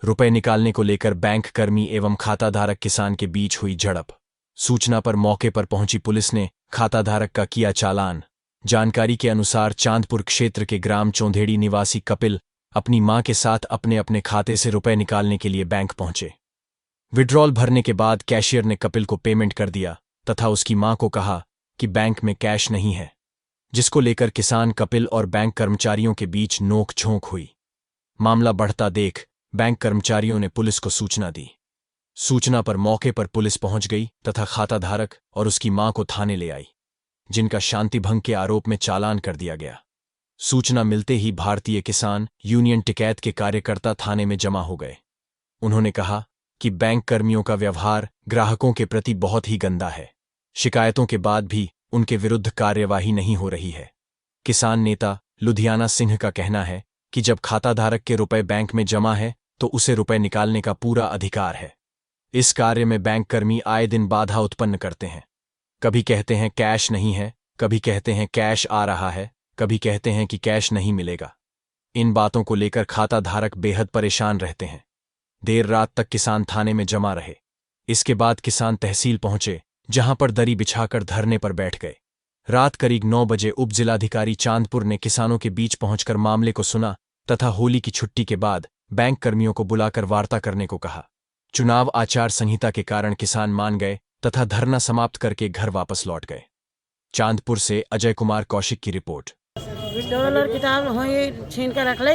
रुपए निकालने को लेकर बैंक कर्मी एवं खाताधारक किसान के बीच हुई झड़प। सूचना पर मौके पर पहुंची पुलिस ने खाताधारक का किया चालान। जानकारी के अनुसार चांदपुर क्षेत्र के ग्राम चौंधेड़ी निवासी कपिल अपनी मां के साथ अपने अपने खाते से रुपए निकालने के लिए बैंक पहुंचे। विड्रॉल भरने के बाद कैशियर ने कपिल को पेमेंट कर दिया तथा उसकी मां को कहा कि बैंक में कैश नहीं है, जिसको लेकर किसान, कपिल और बैंक कर्मचारियों के बीच नोक-झोंक हुई। मामला बढ़ता देख बैंक कर्मचारियों ने पुलिस को सूचना दी। सूचना पर मौके पर पुलिस पहुंच गई तथा खाताधारक और उसकी मां को थाने ले आई, जिनका शांति भंग के आरोप में चालान कर दिया गया। सूचना मिलते ही भारतीय किसान यूनियन टिकैत के कार्यकर्ता थाने में जमा हो गए। उन्होंने कहा कि बैंक कर्मियों का व्यवहार ग्राहकों के प्रति बहुत ही गंदा है। शिकायतों के बाद भी उनके विरुद्ध कार्यवाही नहीं हो रही है। किसान नेता लुधियाना सिंह का कहना है कि जब खाताधारक के रुपए बैंक में जमा है तो उसे रुपए निकालने का पूरा अधिकार है। इस कार्य में बैंक कर्मी आए दिन बाधा उत्पन्न करते हैं। कभी कहते हैं कैश नहीं है, कभी कहते हैं कैश आ रहा है, कभी कहते हैं कि कैश नहीं मिलेगा। इन बातों को लेकर खाताधारक बेहद परेशान रहते हैं। देर रात तक किसान थाने में जमा रहे। इसके बाद किसान तहसील पहुंचे, जहां पर दरी बिछाकर धरने पर बैठ गए। रात करीब 9 बजे उप जिलाधिकारी चांदपुर ने किसानों के बीच पहुंचकर मामले को सुना तथा होली की छुट्टी के बाद बैंक कर्मियों को बुलाकर वार्ता करने को कहा। चुनाव आचार संहिता के कारण किसान मान गए तथा धरना समाप्त करके घर वापस लौट गए। चांदपुर से अजय कुमार कौशिक की रिपोर्ट। डॉलर किताब हुई छीन कर रख ली,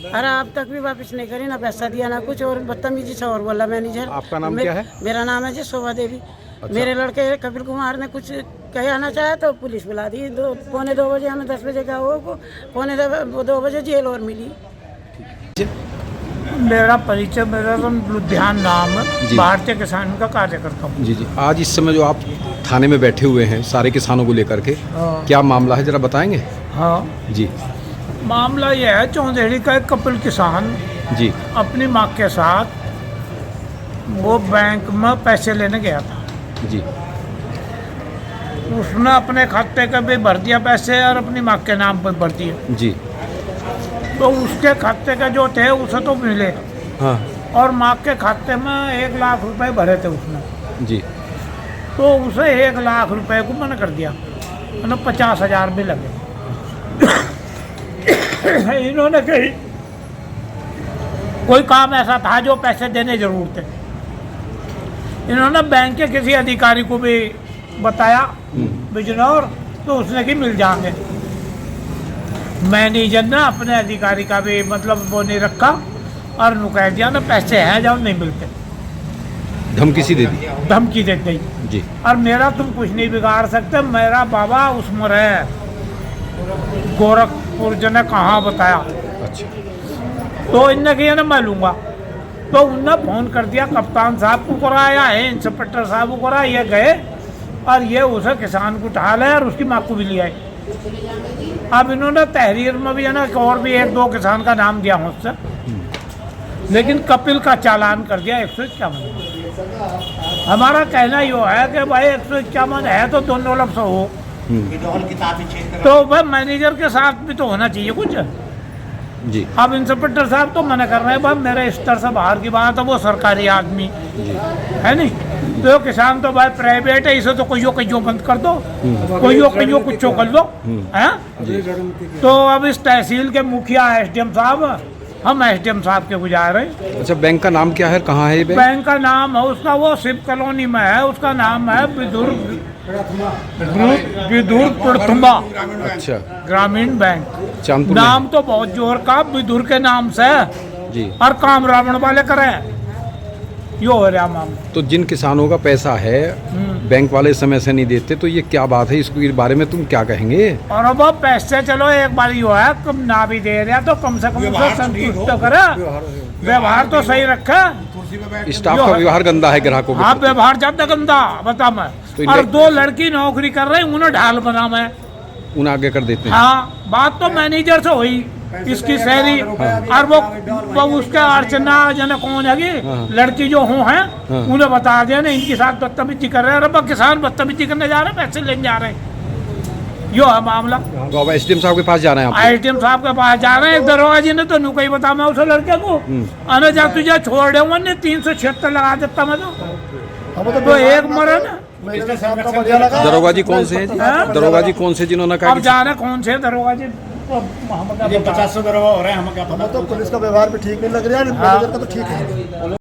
अरे अब तक भी वापस नहीं करी, ना पैसा दिया ना कुछ, और बदतमीजी से और बोला मैनेजर। आपका नाम क्या है? मेरा नाम है जी शोभा देवी। अच्छा। मेरे लड़के कपिल कुमार ने कुछ कहना चाहा तो पुलिस बुला दी। 2:45 बजे, हमें 10 बजे का हो, 2:45 बजे जेल और मिली। मेरा परिचय, मेरा लुधियाना नाम, भारतीय किसान का कार्यकर्ता हूँ। जी। आज इस समय जो आप थाने में बैठे हुए हैं सारे किसानों को लेकर के, क्या मामला है, जरा बताएंगे? हाँ जी। मामला यह है, चौंधेड़ी का एक कपिल किसान जी अपनी माँ के साथ वो बैंक में पैसे लेने गया था। जी। उसने अपने खाते का भी भर दिया पैसे और अपनी माँ के नाम पर भर दिए। जी। तो उसके खाते का जो थे उसे तो मिले। हाँ। और माँ के खाते में 1 लाख रुपए भरे थे उसने। जी। तो उसे 1 लाख रुपए को मना कर दिया, 50,000 भी लगे। इन्होंने कही कोई काम ऐसा था जो पैसे देने जरूर थे। इन्होंने बैंक के किसी अधिकारी को भी बताया बिजनौर, तो उसने कि मिल जाएंगे। मैनेजर ने अपने अधिकारी का भी मतलब वो नहीं रखा और उन्होंने कह दिया ना पैसे हैं, जब नहीं मिलते। धमकी सी दे दी? धमकी दे दी जी। और मेरा तुम कुछ नहीं बिगाड़ सकते, मेरा बाबा उसमें रहे गोरखपुर ने कहाँ बताया। अच्छा। तो इनने किया ना मैं लूँगा, तो उनने फोन कर दिया कप्तान साहब को कराया है, इंस्पेक्टर साहब को कराया, ये गए और ये उसे किसान को उठा लाए और उसकी माँ को भी लिया। अब इन्होंने तहरीर में भी है ना और भी 1-2 किसान का नाम दिया मुझसे, लेकिन कपिल का चालान कर दिया 151। हमारा कहना यो है कि भाई 151 है तो दोनों लफ्ज़ हो, तो भाई मैनेजर के साथ भी तो होना चाहिए कुछ। जी। अब इंस्पेक्टर साहब तो मना कर रहे हैं, भाई मेरे स्तर से बाहर की बात है, वो सरकारी आदमी है नहीं, तो किसान तो भाई प्राइवेट है, इसे तो कोई बंद कर दो, कोई कुछ कर दो हैं। तो अब इस तहसील के मुखिया SDM साहब, हम SDM साहब के गुजार रहे हैं। अच्छा, बैंक का नाम क्या है, कहाँ है ये बैंक? बैंक का नाम है उसका, वो शिव कॉलोनी में है, उसका नाम है विदुर प्रथमा। अच्छा। ग्रामीण बैंक। चांदपुर नाम तो बहुत जोर का विदुर के नाम से जी। और काम रावण वाले करें, यो हो रहा मामला। तो जिन किसानों का पैसा है बैंक वाले समय से नहीं देते, तो ये क्या बात है, इसके बारे में तुम क्या कहेंगे? और अब पैसे चलो एक बार यो है, कम ना भी दे रहा तो कम से कम उसे संतुष्ट तो करे, व्यवहार तो सही रखे। स्टाफ का व्यवहार गंदा है ग्राहकों के हाँ, प्रति। व्यवहार ज्यादा गंदा बता मैं। और 2 लड़की नौकरी कर रही, उन्हें ढाल बना मैं, उन्हें आगे कर देते हैं। हाँ, बात तो मैनेजर से हुई इसकी शहरी। और वो उसके अर्चना जन कौन है लड़की जो हो हैं, उन्हें बता दिया ना इनके साथ बदतमीजी कर रहे हैं। किसान बदतमीजी करने जा रहे हैं, पैसे लेने जा रहे हैं। यो है मामला। तो अब एसडीएम साहब के पास जाना है आपको? आईटीएम साहब के पास जा रहे हैं। दरोगा जी ने तो नु कही बता मैं उस लड़के को अने जा तुझे छोड़ दूंगा ने 376 लगा देता मैं तो एक मरे ना। दरोगा जी कौन से हैं जी? दरोगा जी कौन से जिन्होंने कहा अब जाने कौन से दरोगा जी? 50 दरोगा हो रहे हैं, हमें क्या पता। तो पुलिस का व्यवहार भी ठीक नहीं लग रहा है, मैनेजर का तो ठीक है।